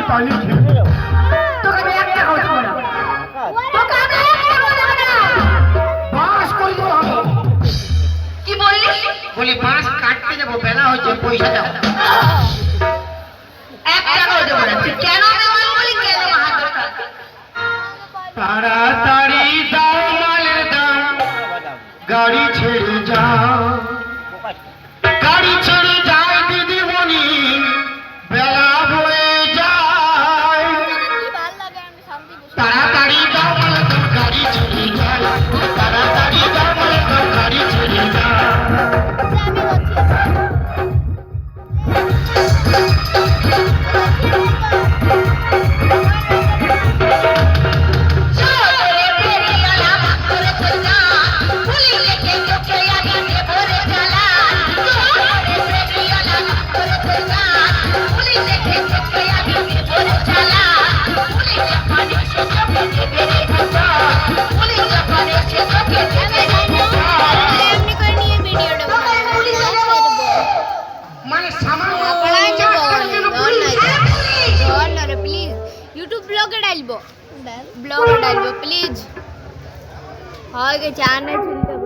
পানি তোকে আমি একটা কথা বলবো না তোকে আমি একটা কথা বলবো না বাস করবো কি বললি বলি বাঁশ কাটতে যাবো বেলা হচ্ছে পয়সা দাও একটা কথা দেবো না তুই কেন আমার বলি কেন হাত তাড়াতাড়ি দাও মালের দাম গাড়ি ছেড়ে যাও গাড়ি ছেড়ে যায় দিদিমণি বেলা হয়ে যায় তাড়াতাড়ি দাও মালের দাম গাড়ি ছেড়ে যায় তাড়াতাড়ি দাও মালের দাম গাড়ি ছেড়ে যায় ब्लॉग डालबो प्लीज हाँ के चैनल